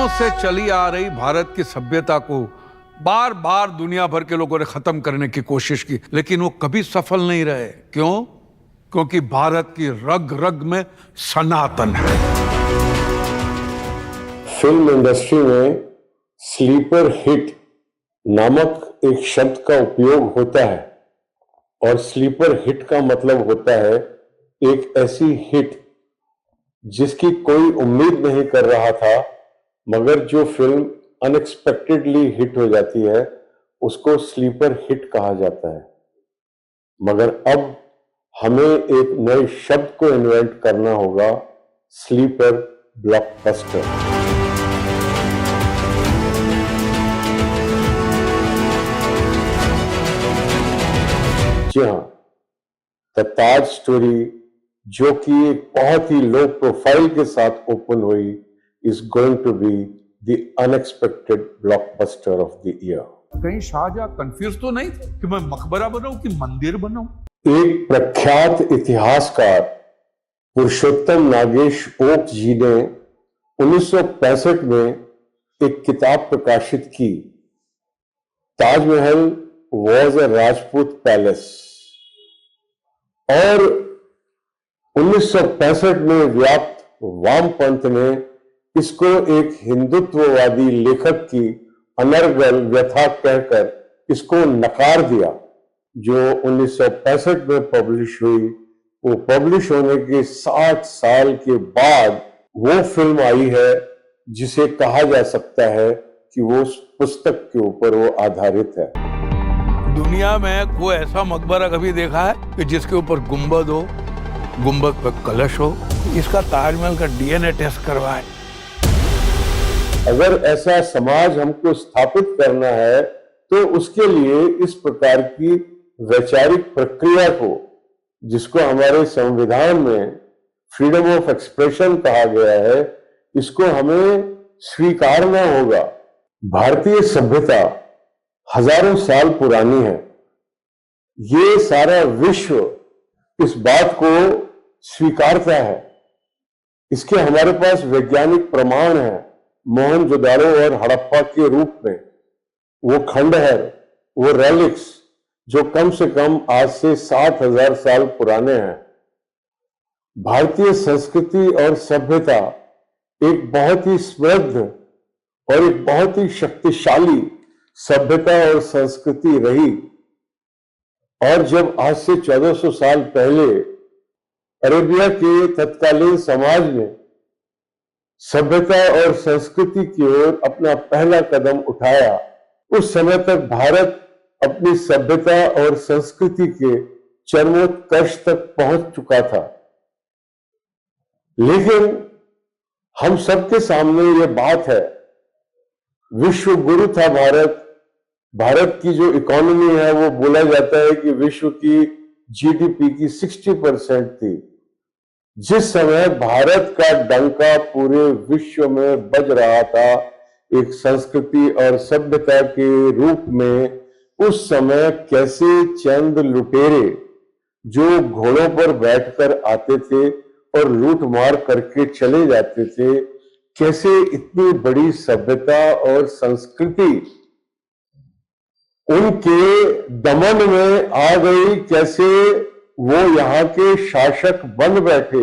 सदियों से चली आ रही भारत की सभ्यता को बार बार दुनिया भर के लोगों ने खत्म करने की कोशिश की, लेकिन वो कभी सफल नहीं रहे। क्यों? क्योंकि भारत की रग रग में सनातन है। फिल्म इंडस्ट्री में स्लीपर हिट नामक एक शब्द का उपयोग होता है और स्लीपर हिट का मतलब होता है एक ऐसी हिट जिसकी कोई उम्मीद नहीं कर रहा था, मगर जो फिल्म अनएक्सपेक्टेडली हिट हो जाती है उसको स्लीपर हिट कहा जाता है। मगर अब हमें एक नए शब्द को इन्वेंट करना होगा, स्लीपर ब्लॉकबस्टर। जी हाँ, द ताज स्टोरी, जो कि एक बहुत ही लो प्रोफाइल के साथ ओपन हुई, is going to be the unexpected blockbuster of the year. कहीं शाहजहां कंफ्यूज तो नहीं थे कि मैं मकबरा बनाऊं कि मंदिर बनाऊं? एक प्रख्यात इतिहासकार पुरुषोत्तम नागेश ओक जी ने 1965 में एक किताब प्रकाशित की, Taj Mahal was a Rajput palace. और 1965 में व्याप्त वामपंथ ने इसको एक हिंदुत्ववादी लेखक की अनर्गल व्यथा कहकर इसको नकार दिया। जो 1965 में पब्लिश हुई, वो पब्लिश होने के 60 साल के बाद वो फिल्म आई है जिसे कहा जा सकता है कि वो पुस्तक के ऊपर वो आधारित है। दुनिया में कोई ऐसा मकबरा कभी देखा है कि जिसके ऊपर गुंबद हो, गुंबद पर कलश हो? इसका ताजमहल का डीएनए टेस्ट करवाए। अगर ऐसा समाज हमको स्थापित करना है तो उसके लिए इस प्रकार की वैचारिक प्रक्रिया को, जिसको हमारे संविधान में फ्रीडम ऑफ एक्सप्रेशन कहा गया है, इसको हमें स्वीकारना होगा। भारतीय सभ्यता हजारों साल पुरानी है। ये सारा विश्व इस बात को स्वीकारता है। इसके हमारे पास वैज्ञानिक प्रमाण है, मोहनजोदाड़ो और हड़प्पा के रूप में। वो खंडहर, वो रेलिक्स जो कम से कम आज से 7000 साल पुराने हैं। भारतीय संस्कृति और सभ्यता एक बहुत ही समृद्ध और एक बहुत ही शक्तिशाली सभ्यता और संस्कृति रही। और जब आज से 1400 साल पहले अरेबिया के तत्कालीन समाज में सभ्यता और संस्कृति की ओर अपना पहला कदम उठाया, उस समय तक भारत अपनी सभ्यता और संस्कृति के चरमोत्कर्ष तक पहुंच चुका था। लेकिन हम सबके सामने ये बात है, विश्व गुरु था भारत। भारत की जो इकोनॉमी है वो बोला जाता है कि विश्व की जीडीपी की 60% थी। जिस समय भारत का डंका पूरे विश्व में बज रहा था एक संस्कृति और सभ्यता के रूप में, उस समय कैसे चंद लुटेरे जो घोड़ों पर बैठकर आते थे और लूट मार करके चले जाते थे, कैसे इतनी बड़ी सभ्यता और संस्कृति उनके दमन में आ गई, कैसे वो यहाँ के शासक बन बैठे,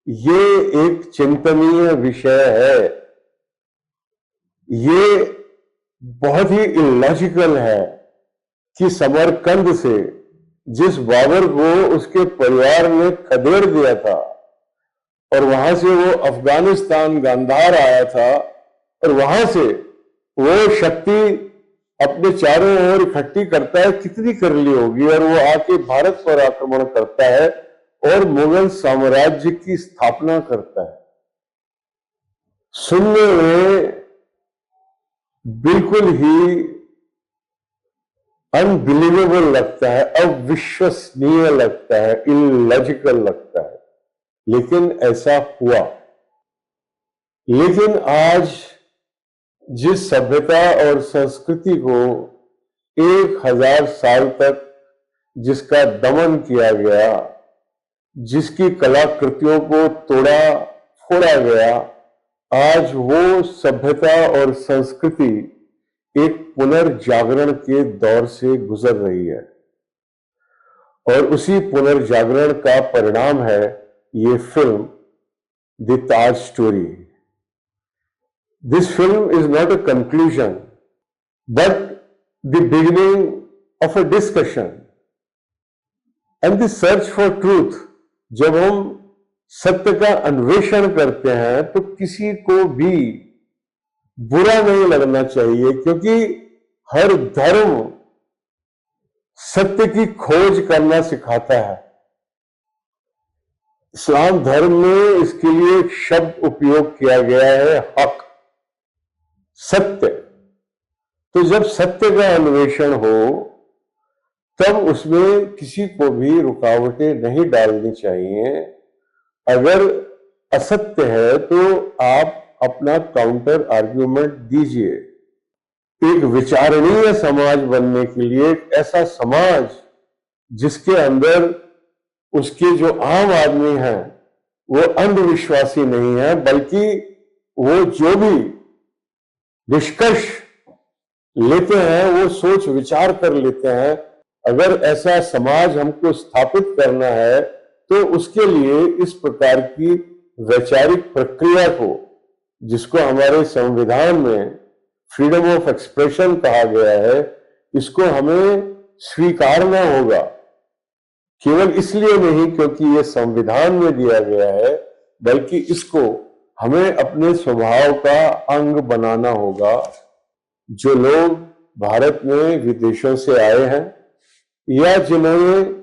ये एक चिंतनीय विषय है। ये बहुत ही इलॉजिकल है कि समरकंद से जिस बाबर को उसके परिवार ने खदेड़ दिया था और वहां से वो अफगानिस्तान गांधार आया था, और वहां से वो शक्ति अपने चारों ओर इकट्ठी करता है, कितनी कर ली होगी, और वो आके भारत पर आक्रमण करता है और मुगल साम्राज्य की स्थापना करता है। सुनने में बिल्कुल ही अनबिलीवेबल लगता है, अविश्वसनीय लगता है, इलॉजिकल लगता है, लेकिन ऐसा हुआ। लेकिन आज जिस सभ्यता और संस्कृति को 1000 साल तक जिसका दमन किया गया, जिसकी कलाकृतियों को तोड़ा फोड़ा गया, आज वो सभ्यता और संस्कृति एक पुनर्जागरण के दौर से गुजर रही है और उसी पुनर्जागरण का परिणाम है ये film the Taj story. This film is not a conclusion but the beginning of a discussion and the search for truth. जब हम सत्य का अन्वेषण करते हैं तो किसी को भी बुरा नहीं लगना चाहिए, क्योंकि हर धर्म सत्य की खोज करना सिखाता है। इस्लाम धर्म में इसके लिए एक शब्द उपयोग किया गया है, हक, सत्य। तो जब सत्य का अन्वेषण हो तब उसमें किसी को भी रुकावटें नहीं डालनी चाहिए। अगर असत्य है तो आप अपना काउंटर आर्ग्यूमेंट दीजिए। एक विचारणीय समाज बनने के लिए, एक ऐसा समाज जिसके अंदर उसके जो आम आदमी हैं वो अंधविश्वासी नहीं है, बल्कि वो जो भी निष्कर्ष लेते हैं वो सोच विचार कर लेते हैं। अगर ऐसा समाज हमको स्थापित करना है तो उसके लिए इस प्रकार की वैचारिक प्रक्रिया को, जिसको हमारे संविधान में फ्रीडम ऑफ एक्सप्रेशन कहा गया है, इसको हमें स्वीकारना होगा। केवल इसलिए नहीं क्योंकि ये संविधान में दिया गया है, बल्कि इसको हमें अपने स्वभाव का अंग बनाना होगा। जो लोग भारत में विदेशों से आए हैं या जिन्होंने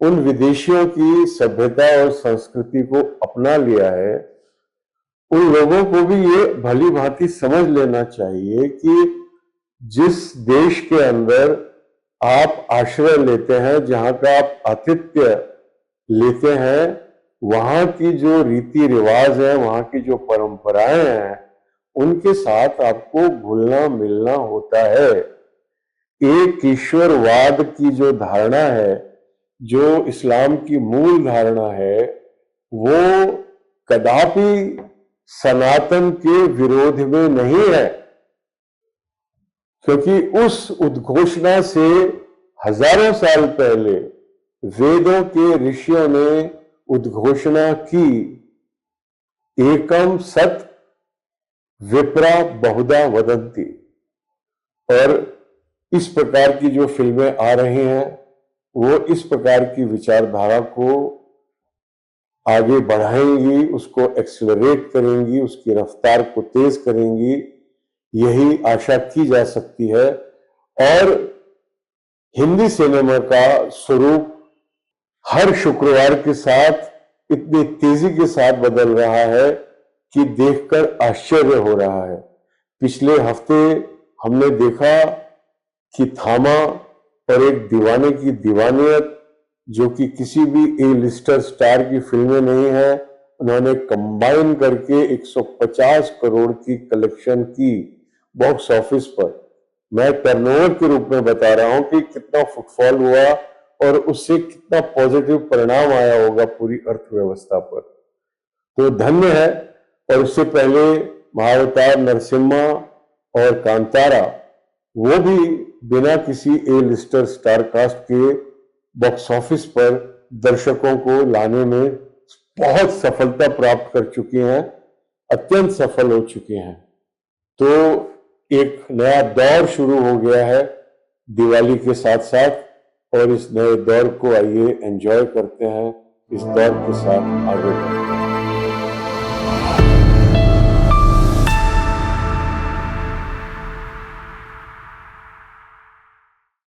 उन विदेशियों की सभ्यता और संस्कृति को अपना लिया है, उन लोगों को भी ये भली भांति समझ लेना चाहिए कि जिस देश के अंदर आप आश्रय लेते हैं, जहां का आप आतिथ्य लेते हैं, वहां की जो रीति रिवाज है, वहां की जो परंपराएं हैं, उनके साथ आपको घुलना मिलना होता है। एक ईश्वरवाद की जो धारणा है, जो इस्लाम की मूल धारणा है, वो कदापि सनातन के विरोध में नहीं है, क्योंकि उस उद्घोषणा से हजारों साल पहले वेदों के ऋषियों ने उद्घोषणा की, एकम सत विप्रा बहुधा वदंती। और इस प्रकार की जो फिल्में आ रही हैं वो इस प्रकार की विचारधारा को आगे बढ़ाएंगी, उसको एक्सेलरेट करेंगी, उसकी रफ्तार को तेज करेंगी, यही आशा की जा सकती है। और हिंदी सिनेमा का स्वरूप हर शुक्रवार के साथ इतनी तेजी के साथ बदल रहा है कि देखकर आश्चर्य हो रहा है। पिछले हफ्ते हमने देखा कि थामा और एक दीवाने की दीवानियत, जो कि किसी भी ए लिस्टर स्टार की फिल्में नहीं है, उन्होंने कंबाइन करके 150 करोड़ की कलेक्शन की बॉक्स ऑफिस पर। मैं टर्नओवर के रूप में बता रहा हूं कि कितना फुटफॉल हुआ और उससे कितना पॉजिटिव परिणाम आया होगा पूरी अर्थव्यवस्था पर। तो धन्य है। और उससे पहले महाअवतार नरसिम्हा और कांतारा, वो भी बिना किसी ए लिस्टर स्टार कास्ट के बॉक्स ऑफिस पर दर्शकों को लाने में बहुत सफलता प्राप्त कर चुकी हैं, अत्यंत सफल हो चुके हैं। तो एक नया दौर शुरू हो गया है दिवाली के साथ साथ, और इस नए दौर को आइए एंजॉय करते हैं, इस दौर के साथ आगे बढ़ते हैं।